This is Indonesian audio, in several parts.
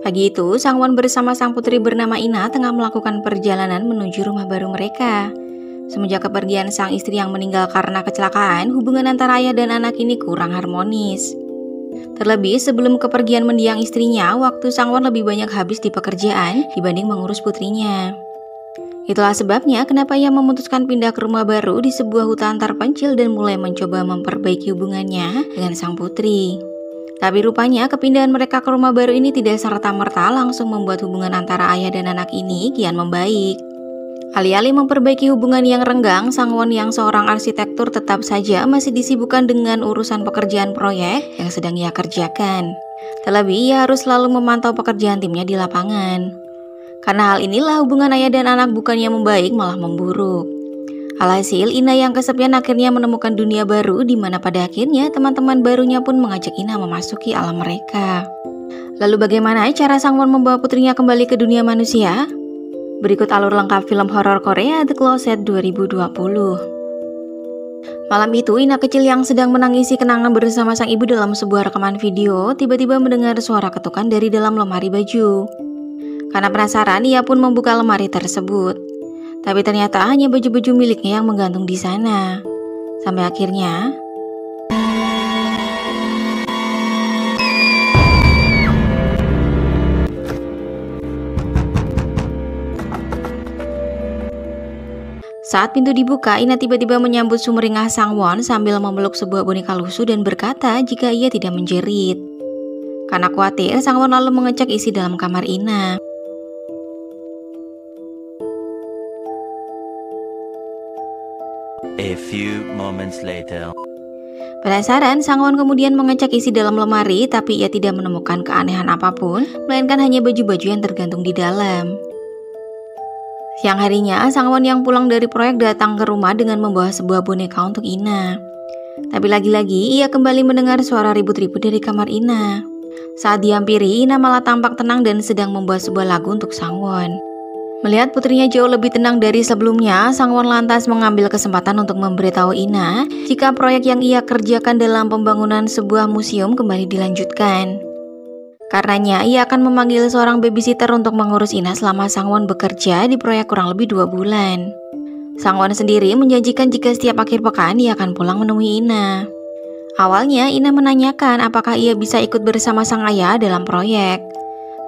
Pagi itu, Sangwon bersama sang putri bernama Ina tengah melakukan perjalanan menuju rumah baru mereka. Semenjak kepergian sang istri yang meninggal karena kecelakaan, hubungan antara ayah dan anak ini kurang harmonis. Terlebih sebelum kepergian mendiang istrinya, waktu Sangwon lebih banyak habis di pekerjaan dibanding mengurus putrinya. Itulah sebabnya kenapa ia memutuskan pindah ke rumah baru di sebuah hutan terpencil dan mulai mencoba memperbaiki hubungannya dengan sang putri. Tapi rupanya kepindahan mereka ke rumah baru ini tidak serta-merta langsung membuat hubungan antara ayah dan anak ini kian membaik. Alih-alih memperbaiki hubungan yang renggang, Sangwon yang seorang arsitektur tetap saja masih disibukkan dengan urusan pekerjaan proyek yang sedang ia kerjakan. Terlebih ia harus selalu memantau pekerjaan timnya di lapangan. Karena hal inilah hubungan ayah dan anak bukannya membaik malah memburuk. Alhasil, Ina yang kesepian akhirnya menemukan dunia baru di mana pada akhirnya teman-teman barunya pun mengajak Ina memasuki alam mereka. Lalu bagaimana cara Sangwon membawa putrinya kembali ke dunia manusia? Berikut alur lengkap film horor Korea The Closet 2020. Malam itu, Ina kecil yang sedang menangisi kenangan bersama sang ibu dalam sebuah rekaman video tiba-tiba mendengar suara ketukan dari dalam lemari baju. Karena penasaran, ia pun membuka lemari tersebut. Tapi ternyata hanya baju-baju miliknya yang menggantung di sana. Sampai akhirnya saat pintu dibuka, Ina tiba-tiba menyambut sumringah Sangwon sambil memeluk sebuah boneka lusuh dan berkata jika ia tidak menjerit. Karena khawatir, Sangwon lalu mengecek isi dalam kamar Ina. A few moments later. Penasaran, Sangwon kemudian mengecek isi dalam lemari, tapi ia tidak menemukan keanehan apapun, melainkan hanya baju-baju yang tergantung di dalam. Siang harinya, Sangwon yang pulang dari proyek datang ke rumah dengan membawa sebuah boneka untuk Ina. Tapi lagi-lagi, ia kembali mendengar suara ribut-ribut dari kamar Ina. Saat dihampiri, Ina malah tampak tenang dan sedang membuat sebuah lagu untuk Sangwon. Melihat putrinya jauh lebih tenang dari sebelumnya, Sangwon lantas mengambil kesempatan untuk memberitahu Ina jika proyek yang ia kerjakan dalam pembangunan sebuah museum kembali dilanjutkan. Karenanya, ia akan memanggil seorang babysitter untuk mengurus Ina selama Sangwon bekerja di proyek kurang lebih 2 bulan. Sangwon sendiri menjanjikan jika setiap akhir pekan ia akan pulang menemui Ina. Awalnya, Ina menanyakan apakah ia bisa ikut bersama sang ayah dalam proyek.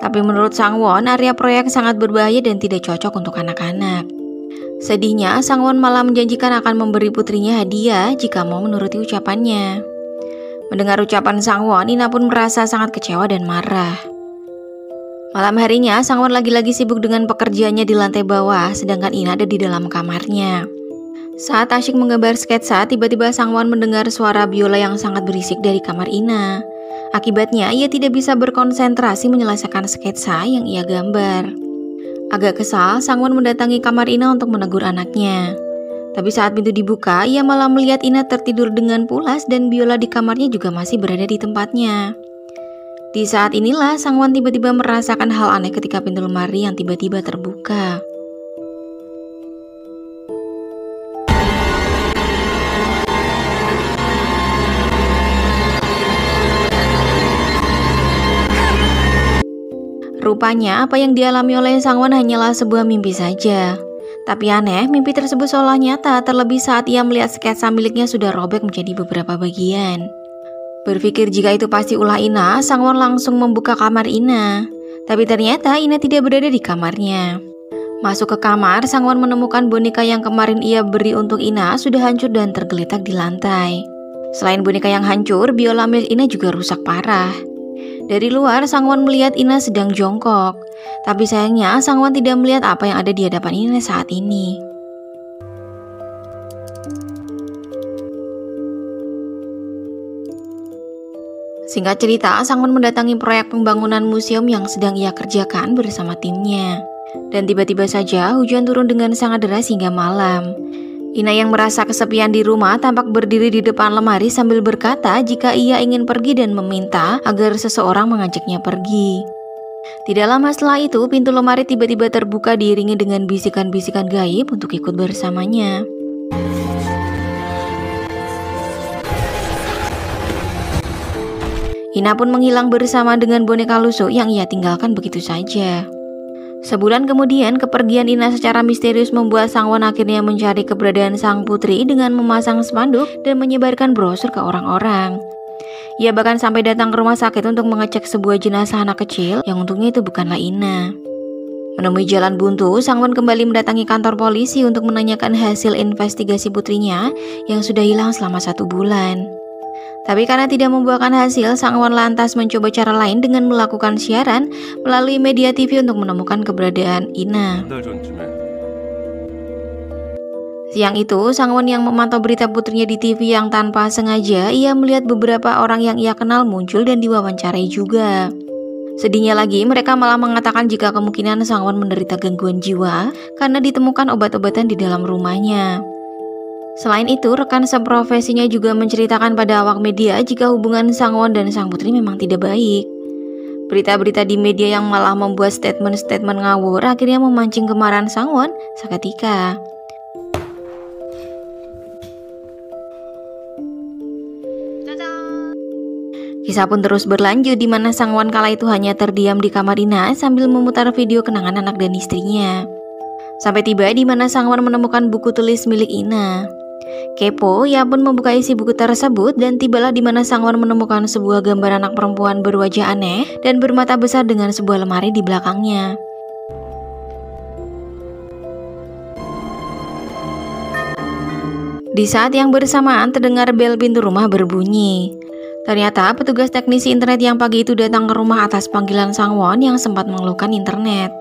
Tapi menurut Sangwon, area proyek sangat berbahaya dan tidak cocok untuk anak-anak. Sedihnya, Sangwon malah menjanjikan akan memberi putrinya hadiah jika mau menuruti ucapannya. Mendengar ucapan Sangwon, Ina pun merasa sangat kecewa dan marah. Malam harinya, Sangwon lagi-lagi sibuk dengan pekerjaannya di lantai bawah, sedangkan Ina ada di dalam kamarnya. Saat asyik menggambar sketsa, tiba-tiba Sangwon mendengar suara biola yang sangat berisik dari kamar Ina. Akibatnya, ia tidak bisa berkonsentrasi menyelesaikan sketsa yang ia gambar. Agak kesal, Sangwon mendatangi kamar Ina untuk menegur anaknya. Tapi saat pintu dibuka, ia malah melihat Ina tertidur dengan pulas dan biola di kamarnya juga masih berada di tempatnya. Di saat inilah, Sangwon tiba-tiba merasakan hal aneh ketika pintu lemari yang tiba-tiba terbuka. Rupanya apa yang dialami oleh Sangwon hanyalah sebuah mimpi saja. Tapi aneh, mimpi tersebut seolah nyata, terlebih saat ia melihat sketsa miliknya sudah robek menjadi beberapa bagian. Berpikir jika itu pasti ulah Ina, Sangwon langsung membuka kamar Ina. Tapi ternyata Ina tidak berada di kamarnya. Masuk ke kamar, Sangwon menemukan boneka yang kemarin ia beri untuk Ina sudah hancur dan tergeletak di lantai. Selain boneka yang hancur, biola milik Ina juga rusak parah. Dari luar, Sangwon melihat Ina sedang jongkok. Tapi sayangnya, Sangwon tidak melihat apa yang ada di hadapan Ina saat ini. Singkat cerita, Sangwon mendatangi proyek pembangunan museum yang sedang ia kerjakan bersama timnya. Dan tiba-tiba saja hujan turun dengan sangat deras hingga malam. Ina yang merasa kesepian di rumah tampak berdiri di depan lemari sambil berkata jika ia ingin pergi dan meminta agar seseorang mengajaknya pergi. Tidak lama setelah itu, pintu lemari tiba-tiba terbuka diiringi dengan bisikan-bisikan gaib untuk ikut bersamanya. Ina pun menghilang bersama dengan boneka lusuh yang ia tinggalkan begitu saja. Sebulan kemudian, kepergian Ina secara misterius membuat Sangwon akhirnya mencari keberadaan sang putri dengan memasang spanduk dan menyebarkan brosur ke orang-orang. Ia bahkan sampai datang ke rumah sakit untuk mengecek sebuah jenazah anak kecil yang untungnya itu bukanlah Ina. Menemui jalan buntu, Sangwon kembali mendatangi kantor polisi untuk menanyakan hasil investigasi putrinya yang sudah hilang selama 1 bulan. Tapi karena tidak membuahkan hasil, Sangwon lantas mencoba cara lain dengan melakukan siaran melalui media TV untuk menemukan keberadaan Ina. Siang itu, Sangwon yang memantau berita putrinya di TV yang tanpa sengaja, ia melihat beberapa orang yang ia kenal muncul dan diwawancarai juga. Sedihnya lagi, mereka malah mengatakan jika kemungkinan Sangwon menderita gangguan jiwa karena ditemukan obat-obatan di dalam rumahnya. Selain itu, rekan seprofesinya juga menceritakan pada awak media jika hubungan Sangwon dan sang putri memang tidak baik. Berita-berita di media yang malah membuat statement-statement ngawur akhirnya memancing kemarahan Sangwon seketika. Kisah pun terus berlanjut di mana Sangwon kala itu hanya terdiam di kamar Ina sambil memutar video kenangan anak dan istrinya. Sampai tiba di mana Sangwon menemukan buku tulis milik Ina. Kepo, ia pun membuka isi buku tersebut dan tibalah di mana Sangwon menemukan sebuah gambar anak perempuan berwajah aneh dan bermata besar dengan sebuah lemari di belakangnya. Di saat yang bersamaan terdengar bel pintu rumah berbunyi. Ternyata petugas teknisi internet yang pagi itu datang ke rumah atas panggilan Sangwon yang sempat mengeluhkan internet.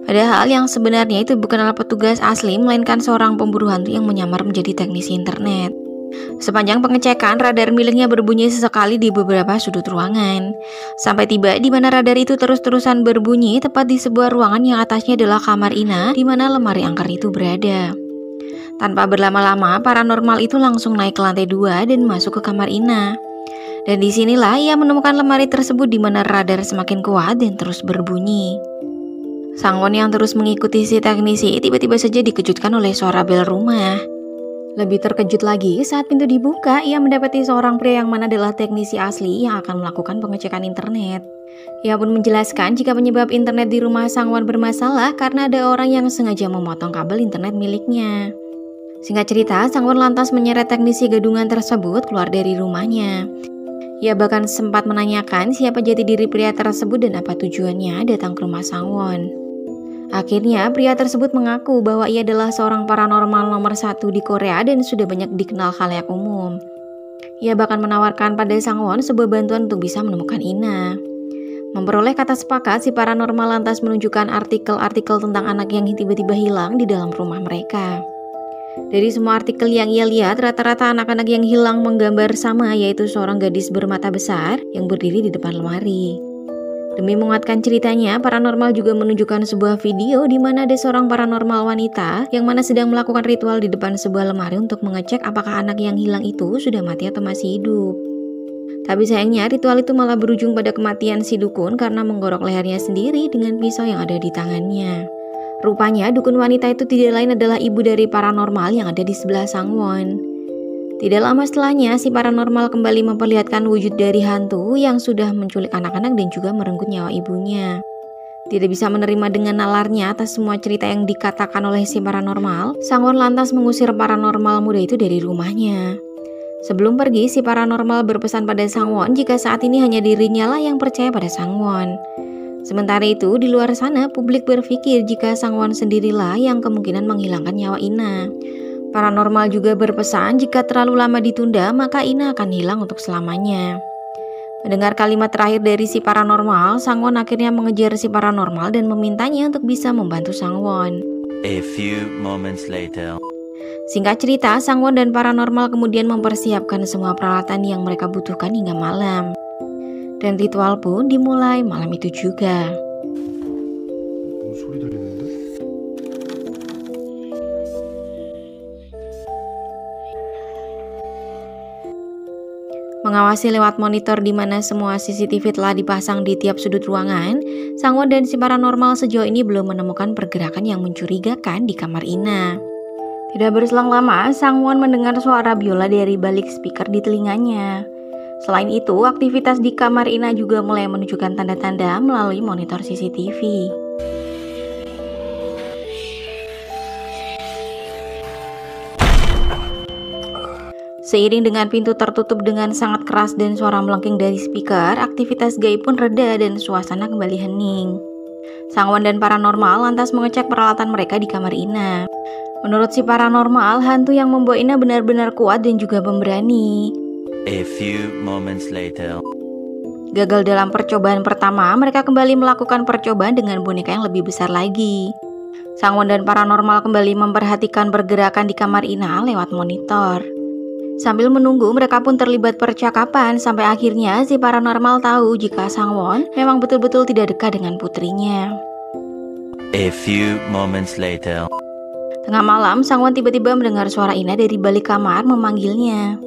Padahal yang sebenarnya itu bukanlah petugas asli, melainkan seorang pemburu hantu yang menyamar menjadi teknisi internet. Sepanjang pengecekan, radar miliknya berbunyi sesekali di beberapa sudut ruangan. Sampai tiba di mana radar itu terus-terusan berbunyi tepat di sebuah ruangan yang atasnya adalah kamar Ina, di mana lemari angker itu berada. Tanpa berlama-lama, paranormal itu langsung naik ke lantai 2 dan masuk ke kamar Ina. Dan disinilah ia menemukan lemari tersebut di mana radar semakin kuat dan terus berbunyi. Sangwon yang terus mengikuti si teknisi tiba-tiba saja dikejutkan oleh suara bel rumah. Lebih terkejut lagi saat pintu dibuka, ia mendapati seorang pria yang mana adalah teknisi asli yang akan melakukan pengecekan internet. Ia pun menjelaskan jika penyebab internet di rumah Sangwon bermasalah karena ada orang yang sengaja memotong kabel internet miliknya. Singkat cerita, Sangwon lantas menyeret teknisi gadungan tersebut keluar dari rumahnya. Ia bahkan sempat menanyakan siapa jati diri pria tersebut dan apa tujuannya datang ke rumah Sangwon. Akhirnya, pria tersebut mengaku bahwa ia adalah seorang paranormal nomor 1 di Korea dan sudah banyak dikenal khalayak umum. Ia bahkan menawarkan pada Sangwon sebuah bantuan untuk bisa menemukan Ina. Memperoleh kata sepakat, si paranormal lantas menunjukkan artikel-artikel tentang anak yang tiba-tiba hilang di dalam rumah mereka. Dari semua artikel yang ia lihat, rata-rata anak-anak yang hilang menggambar sama, yaitu seorang gadis bermata besar yang berdiri di depan lemari. Demi menguatkan ceritanya, paranormal juga menunjukkan sebuah video di mana ada seorang paranormal wanita yang mana sedang melakukan ritual di depan sebuah lemari untuk mengecek apakah anak yang hilang itu sudah mati atau masih hidup. Tapi sayangnya ritual itu malah berujung pada kematian si dukun karena menggorok lehernya sendiri dengan pisau yang ada di tangannya. Rupanya dukun wanita itu tidak lain adalah ibu dari paranormal yang ada di sebelah Sangwon. Tidak lama setelahnya, si paranormal kembali memperlihatkan wujud dari hantu yang sudah menculik anak-anak dan juga merenggut nyawa ibunya. Tidak bisa menerima dengan nalarnya atas semua cerita yang dikatakan oleh si paranormal, Sangwon lantas mengusir paranormal muda itu dari rumahnya. Sebelum pergi, si paranormal berpesan pada Sangwon jika saat ini hanya dirinya lah yang percaya pada Sangwon. Sementara itu, di luar sana, publik berpikir jika Sangwon sendirilah yang kemungkinan menghilangkan nyawa Ina. Paranormal juga berpesan jika terlalu lama ditunda, maka Ina akan hilang untuk selamanya. Mendengar kalimat terakhir dari si paranormal, Sangwon akhirnya mengejar si paranormal dan memintanya untuk bisa membantu Sangwon. A few moments later. Singkat cerita, Sangwon dan paranormal kemudian mempersiapkan semua peralatan yang mereka butuhkan hingga malam. Dan ritual pun dimulai malam itu juga. Mengawasi lewat monitor di mana semua CCTV telah dipasang di tiap sudut ruangan, Sangwon dan si paranormal sejauh ini belum menemukan pergerakan yang mencurigakan di kamar Ina. Tidak berselang lama, Sangwon mendengar suara biola dari balik speaker di telinganya. Selain itu, aktivitas di kamar Ina juga mulai menunjukkan tanda-tanda melalui monitor CCTV. Seiring dengan pintu tertutup dengan sangat keras dan suara melengking dari speaker, aktivitas gaib pun reda dan suasana kembali hening. Sangwon dan paranormal lantas mengecek peralatan mereka di kamar Ina. Menurut si paranormal, hantu yang membawa Ina benar-benar kuat dan juga pemberani. A few moments later. Gagal dalam percobaan pertama, mereka kembali melakukan percobaan dengan boneka yang lebih besar lagi. Sangwon dan paranormal kembali memperhatikan pergerakan di kamar Ina lewat monitor. Sambil menunggu, mereka pun terlibat percakapan sampai akhirnya si paranormal tahu jika Sangwon memang betul-betul tidak dekat dengan putrinya. A few moments later. Tengah malam, Sangwon tiba-tiba mendengar suara Ina dari balik kamar memanggilnya.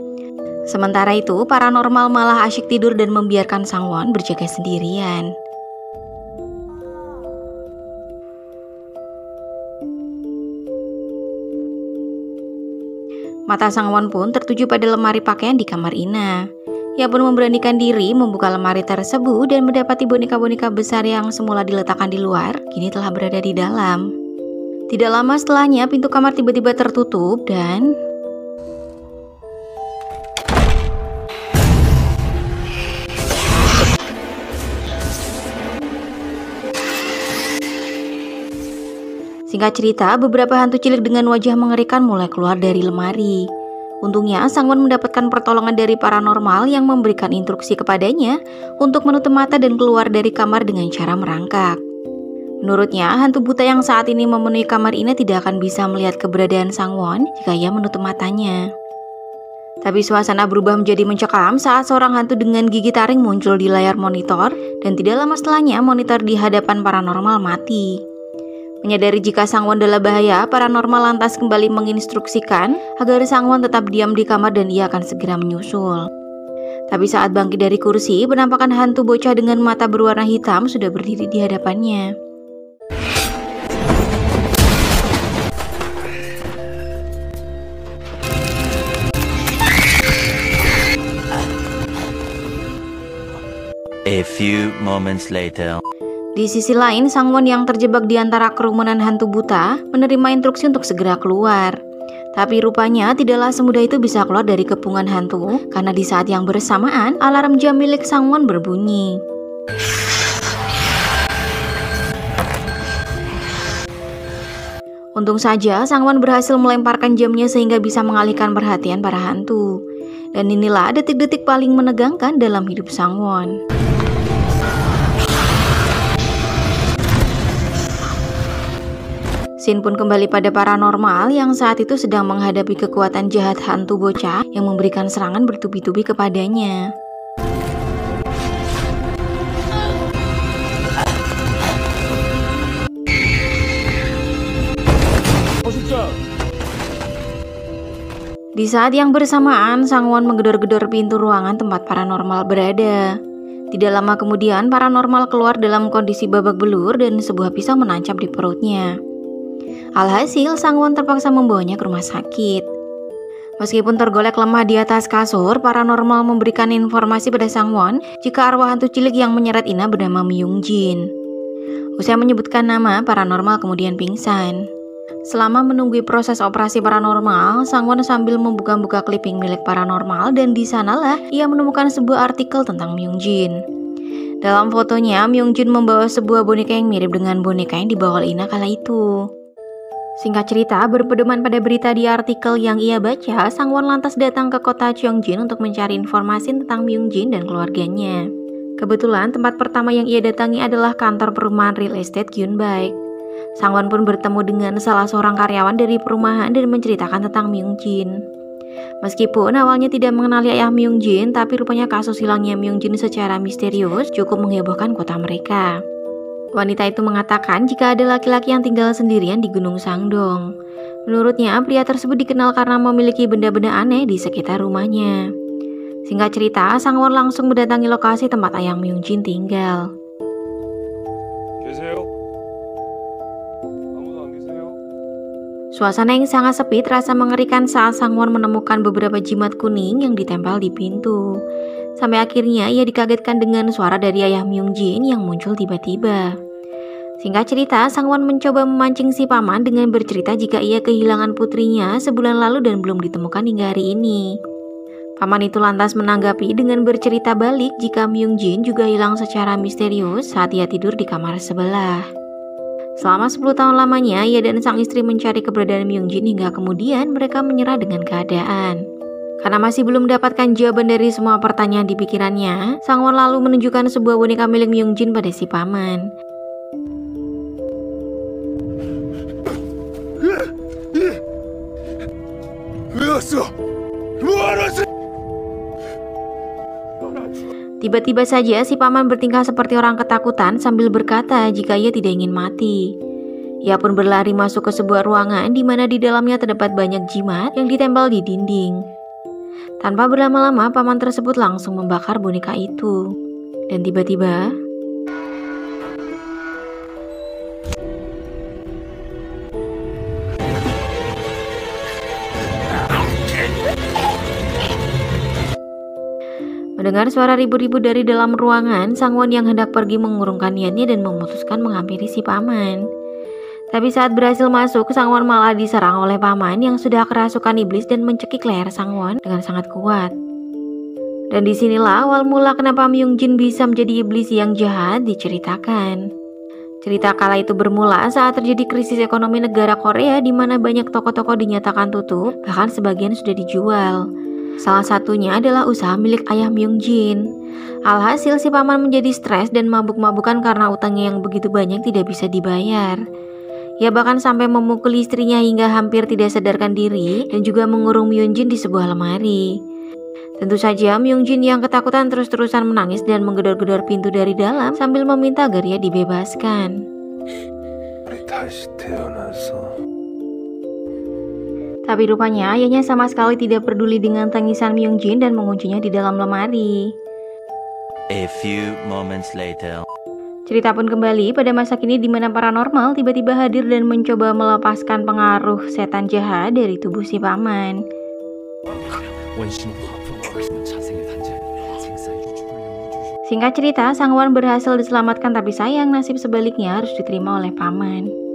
Sementara itu, paranormal malah asyik tidur dan membiarkan Sangwon berjaga sendirian. Mata Sangwon pun tertuju pada lemari pakaian di kamar Ina. Ia pun memberanikan diri membuka lemari tersebut dan mendapati boneka-boneka besar yang semula diletakkan di luar, kini telah berada di dalam. Tidak lama setelahnya, pintu kamar tiba-tiba tertutup dan singkat cerita, beberapa hantu cilik dengan wajah mengerikan mulai keluar dari lemari. Untungnya, Sangwon mendapatkan pertolongan dari paranormal yang memberikan instruksi kepadanya untuk menutup mata dan keluar dari kamar dengan cara merangkak. Menurutnya, hantu buta yang saat ini memenuhi kamar Ina tidak akan bisa melihat keberadaan Sangwon jika ia menutup matanya. Tapi suasana berubah menjadi mencekam saat seorang hantu dengan gigi taring muncul di layar monitor dan tidak lama setelahnya monitor di hadapan paranormal mati. Menyadari jika Sangwon dalam bahaya, paranormal lantas kembali menginstruksikan agar Sangwon tetap diam di kamar dan ia akan segera menyusul. Tapi saat bangkit dari kursi, penampakan hantu bocah dengan mata berwarna hitam sudah berdiri di hadapannya. A few moments later. Di sisi lain, Sangwon yang terjebak di antara kerumunan hantu buta menerima instruksi untuk segera keluar. Tapi rupanya tidaklah semudah itu bisa keluar dari kepungan hantu karena di saat yang bersamaan alarm jam milik Sangwon berbunyi. Untung saja Sangwon berhasil melemparkan jamnya sehingga bisa mengalihkan perhatian para hantu. Dan inilah detik-detik paling menegangkan dalam hidup Sangwon. Scene pun kembali pada paranormal yang saat itu sedang menghadapi kekuatan jahat hantu bocah yang memberikan serangan bertubi-tubi kepadanya. Di saat yang bersamaan, Sangwon menggedor-gedor pintu ruangan tempat paranormal berada. Tidak lama kemudian, paranormal keluar dalam kondisi babak belur dan sebuah pisau menancap di perutnya. Alhasil, Sangwon terpaksa membawanya ke rumah sakit. Meskipun tergolek lemah di atas kasur, paranormal memberikan informasi pada Sangwon jika arwah hantu cilik yang menyeret Ina bernama Myungjin. Usai menyebutkan nama, paranormal kemudian pingsan. Selama menunggu proses operasi paranormal, Sangwon sambil membuka-buka clipping milik paranormal dan di sanalah ia menemukan sebuah artikel tentang Myungjin. Dalam fotonya, Myungjin membawa sebuah boneka yang mirip dengan boneka yang dibawa Ina kala itu. Singkat cerita, berpedoman pada berita di artikel yang ia baca, Sangwon lantas datang ke kota Cheongjin untuk mencari informasi tentang Myungjin dan keluarganya. Kebetulan, tempat pertama yang ia datangi adalah kantor perumahan real estate Kyunbaek. Sangwon pun bertemu dengan salah seorang karyawan dari perumahan dan menceritakan tentang Myungjin. Meskipun awalnya tidak mengenali ayah Myungjin, tapi rupanya kasus hilangnya Myungjin secara misterius cukup menghebohkan kota mereka. Wanita itu mengatakan jika ada laki-laki yang tinggal sendirian di Gunung Sangdong. Menurutnya, pria tersebut dikenal karena memiliki benda-benda aneh di sekitar rumahnya. Singkat cerita, Sangwon langsung mendatangi lokasi tempat ayah Myungjin tinggal. Suasana yang sangat sepi terasa mengerikan saat Sangwon menemukan beberapa jimat kuning yang ditempel di pintu. Sampai akhirnya ia dikagetkan dengan suara dari ayah Myung-jin yang muncul tiba-tiba. Singkat cerita, Sangwon mencoba memancing si paman dengan bercerita jika ia kehilangan putrinya sebulan lalu dan belum ditemukan hingga hari ini. Paman itu lantas menanggapi dengan bercerita balik jika Myung-jin juga hilang secara misterius saat ia tidur di kamar sebelah. Selama 10 tahun lamanya, ia dan sang istri mencari keberadaan Myung-jin hingga kemudian mereka menyerah dengan keadaan. Karena masih belum mendapatkan jawaban dari semua pertanyaan di pikirannya, Sangwon lalu menunjukkan sebuah boneka milik Myung-jin pada si paman. Tiba-tiba saja si paman bertingkah seperti orang ketakutan sambil berkata jika ia tidak ingin mati. Ia pun berlari masuk ke sebuah ruangan di mana di dalamnya terdapat banyak jimat yang ditempel di dinding. Tanpa berlama-lama, paman tersebut langsung membakar boneka itu. Dan tiba-tiba, mendengar suara ribut-ribut dari dalam ruangan, Sangwon yang hendak pergi mengurungkan niatnya dan memutuskan menghampiri si paman. Tapi saat berhasil masuk, Sangwon malah diserang oleh paman yang sudah kerasukan iblis dan mencekik leher Sangwon dengan sangat kuat. Dan disinilah awal mula kenapa Myung-jin bisa menjadi iblis yang jahat diceritakan. Cerita kala itu bermula saat terjadi krisis ekonomi negara Korea di mana banyak toko-toko dinyatakan tutup, bahkan sebagian sudah dijual. Salah satunya adalah usaha milik ayah Myung-jin. Alhasil si paman menjadi stres dan mabuk-mabukan karena utangnya yang begitu banyak tidak bisa dibayar. Ia bahkan sampai memukul istrinya hingga hampir tidak sadarkan diri dan juga mengurung Myung-jin di sebuah lemari. Tentu saja Myung-jin yang ketakutan terus-terusan menangis dan menggedor-gedor pintu dari dalam sambil meminta agar ia dibebaskan. Tapi rupanya ayahnya sama sekali tidak peduli dengan tangisan Myung-jin dan menguncinya di dalam lemari. A few moments later. Cerita pun kembali pada masa kini di mana paranormal tiba-tiba hadir dan mencoba melepaskan pengaruh setan jahat dari tubuh si paman. Singkat cerita, Sangwon berhasil diselamatkan tapi sayang nasib sebaliknya harus diterima oleh paman.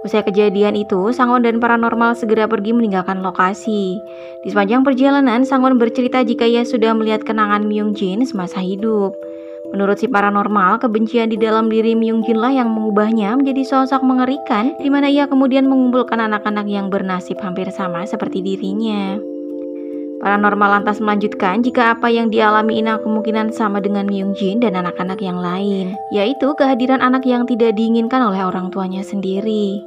Usai kejadian itu, Sangwon dan paranormal segera pergi meninggalkan lokasi. Di sepanjang perjalanan, Sangwon bercerita jika ia sudah melihat kenangan Myung-jin semasa hidup. Menurut si paranormal, kebencian di dalam diri Myung-jin lah yang mengubahnya menjadi sosok mengerikan, di mana ia kemudian mengumpulkan anak-anak yang bernasib hampir sama seperti dirinya. Paranormal lantas melanjutkan jika apa yang dialami Ina kemungkinan sama dengan Myung-jin dan anak-anak yang lain, yaitu kehadiran anak yang tidak diinginkan oleh orang tuanya sendiri.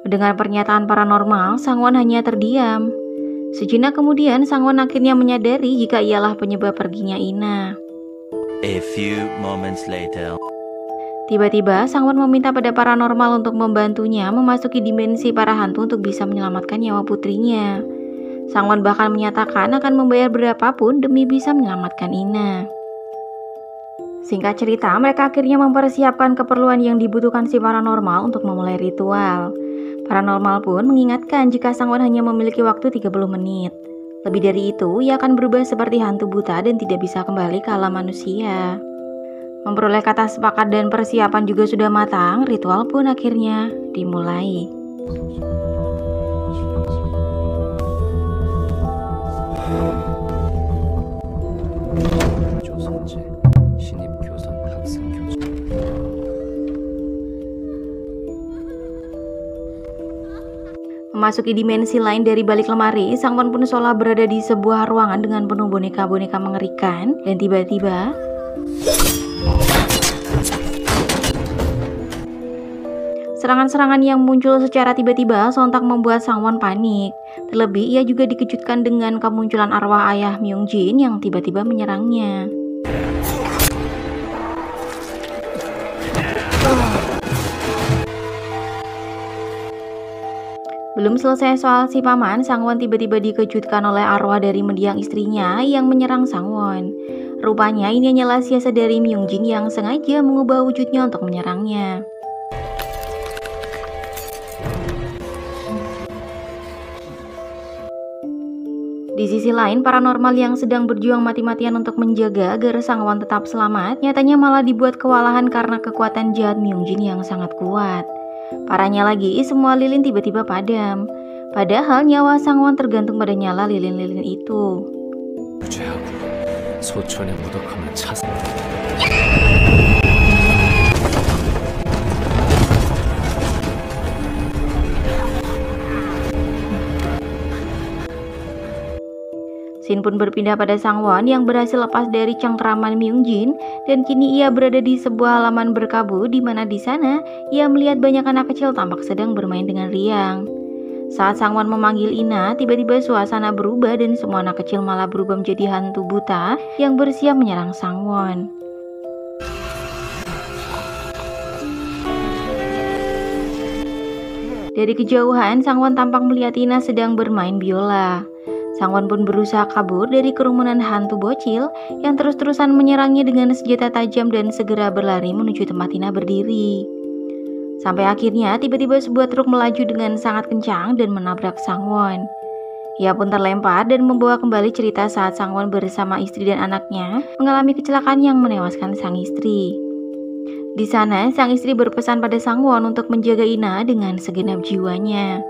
Mendengar pernyataan paranormal, Sangwon hanya terdiam. Sejenak kemudian, Sangwon akhirnya menyadari jika ialah penyebab perginya Ina. A few moments later. Tiba-tiba, Sangwon meminta pada paranormal untuk membantunya memasuki dimensi para hantu untuk bisa menyelamatkan nyawa putrinya. Sangwon bahkan menyatakan akan membayar berapapun demi bisa menyelamatkan Ina. Singkat cerita, mereka akhirnya mempersiapkan keperluan yang dibutuhkan si paranormal untuk memulai ritual. Paranormal pun mengingatkan jika Sangwon hanya memiliki waktu 30 menit. Lebih dari itu, ia akan berubah seperti hantu buta dan tidak bisa kembali ke alam manusia. Memperoleh kata sepakat dan persiapan juga sudah matang, ritual pun akhirnya dimulai. Memasuki dimensi lain dari balik lemari, Sangwon pun seolah berada di sebuah ruangan dengan penuh boneka-boneka mengerikan. Dan tiba-tiba, serangan-serangan yang muncul secara tiba-tiba sontak membuat Sangwon panik. Terlebih, ia juga dikejutkan dengan kemunculan arwah ayah Myung-jin yang tiba-tiba menyerangnya. Belum selesai soal si paman, Sangwon tiba-tiba dikejutkan oleh arwah dari mendiang istrinya yang menyerang Sangwon. Rupanya ini hanyalah siasat dari Myungjin yang sengaja mengubah wujudnya untuk menyerangnya. Di sisi lain, paranormal yang sedang berjuang mati-matian untuk menjaga agar Sangwon tetap selamat, nyatanya malah dibuat kewalahan karena kekuatan jahat Myungjin yang sangat kuat. Parahnya lagi, semua lilin tiba-tiba padam. Padahal nyawa Sangwon tergantung pada nyala lilin-lilin itu. Shin pun berpindah pada Sangwon yang berhasil lepas dari cengkeraman Myungjin dan kini ia berada di sebuah halaman berkabut di mana di sana ia melihat banyak anak kecil tampak sedang bermain dengan riang. Saat Sangwon memanggil Ina, tiba-tiba suasana berubah dan semua anak kecil malah berubah menjadi hantu buta yang bersiap menyerang Sangwon. Dari kejauhan, Sangwon tampak melihat Ina sedang bermain biola. Sangwon pun berusaha kabur dari kerumunan hantu bocil yang terus-terusan menyerangnya dengan senjata tajam dan segera berlari menuju tempat Ina berdiri. Sampai akhirnya tiba-tiba sebuah truk melaju dengan sangat kencang dan menabrak Sangwon. Ia pun terlempar dan membawa kembali cerita saat Sangwon bersama istri dan anaknya mengalami kecelakaan yang menewaskan sang istri. Di sana, sang istri berpesan pada Sangwon untuk menjaga Ina dengan segenap jiwanya.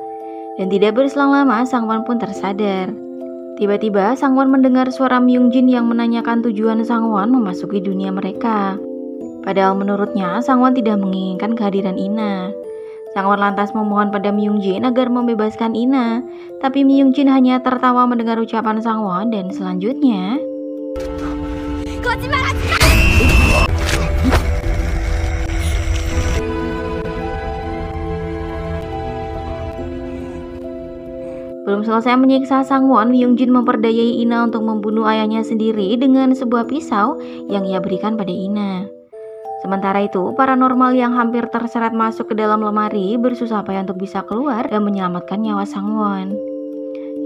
Dan tidak berselang lama, Sangwon pun tersadar. Tiba-tiba, Sangwon mendengar suara Myungjin yang menanyakan tujuan Sangwon memasuki dunia mereka. Padahal menurutnya, Sangwon tidak menginginkan kehadiran Ina. Sangwon lantas memohon pada Myungjin agar membebaskan Ina, tapi Myungjin hanya tertawa mendengar ucapan Sangwon dan selanjutnya... Belum selesai menyiksa Sangwon, Myungjin memperdayai Ina untuk membunuh ayahnya sendiri dengan sebuah pisau yang ia berikan pada Ina. Sementara itu, paranormal yang hampir terseret masuk ke dalam lemari bersusah payah untuk bisa keluar dan menyelamatkan nyawa Sangwon.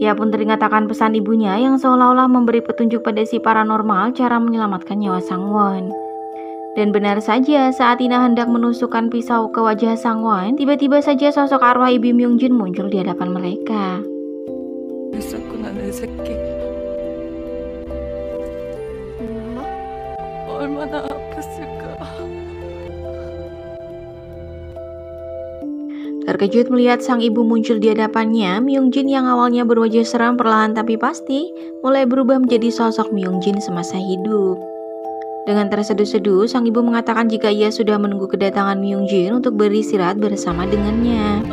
Ia pun teringat akan pesan ibunya yang seolah-olah memberi petunjuk pada si paranormal cara menyelamatkan nyawa Sangwon. Dan benar saja, saat Ina hendak menusukkan pisau ke wajah Sangwon, tiba-tiba saja sosok arwah ibu Myungjin muncul di hadapan mereka. Terkejut melihat sang ibu muncul di hadapannya, Myungjin yang awalnya berwajah seram perlahan tapi pasti mulai berubah menjadi sosok Myungjin semasa hidup. Dengan terseduh-seduh, sang ibu mengatakan jika ia sudah menunggu kedatangan Myungjin untuk beristirahat bersama dengannya.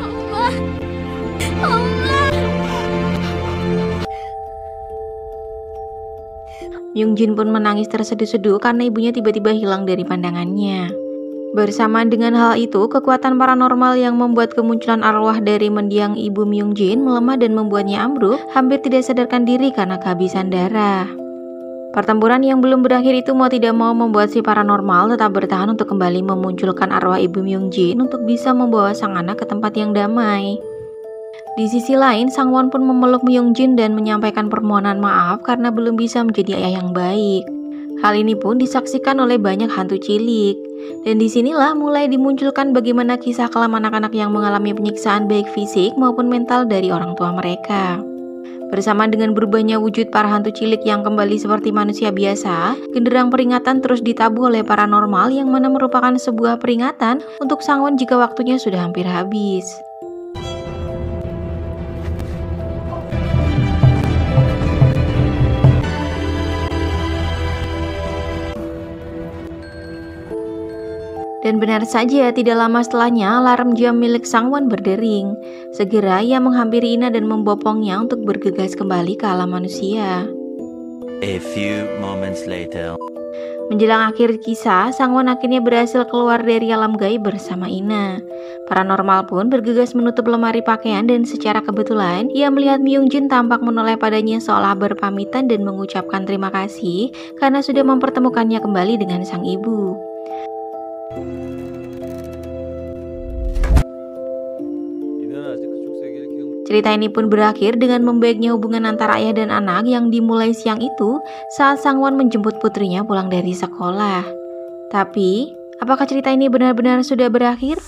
Myungjin pun menangis terseduh-seduh karena ibunya tiba-tiba hilang dari pandangannya. Bersamaan dengan hal itu, kekuatan paranormal yang membuat kemunculan arwah dari mendiang ibu Myungjin melemah dan membuatnya ambruk, hampir tidak sadarkan diri karena kehabisan darah. Pertempuran yang belum berakhir itu mau tidak mau membuat si paranormal tetap bertahan untuk kembali memunculkan arwah ibu Myungjin untuk bisa membawa sang anak ke tempat yang damai. Di sisi lain, Sangwon pun memeluk Myungjin dan menyampaikan permohonan maaf karena belum bisa menjadi ayah yang baik. Hal ini pun disaksikan oleh banyak hantu cilik. Dan disinilah mulai dimunculkan bagaimana kisah kelam anak-anak yang mengalami penyiksaan baik fisik maupun mental dari orang tua mereka. Bersama dengan berubahnya wujud para hantu cilik yang kembali seperti manusia biasa, genderang peringatan terus ditabuh oleh paranormal yang mana merupakan sebuah peringatan untuk Sangwon jika waktunya sudah hampir habis. Dan benar saja, tidak lama setelahnya, alarm jam milik Sangwon berdering. Segera ia menghampiri Ina dan membopongnya untuk bergegas kembali ke alam manusia. A few moments later. Menjelang akhir kisah, Sangwon akhirnya berhasil keluar dari alam gaib bersama Ina. Paranormal pun bergegas menutup lemari pakaian dan secara kebetulan, ia melihat Myungjin tampak menoleh padanya seolah berpamitan dan mengucapkan terima kasih karena sudah mempertemukannya kembali dengan sang ibu. Cerita ini pun berakhir dengan membaiknya hubungan antara ayah dan anak yang dimulai siang itu saat Sangwon menjemput putrinya pulang dari sekolah. Tapi, apakah cerita ini benar-benar sudah berakhir?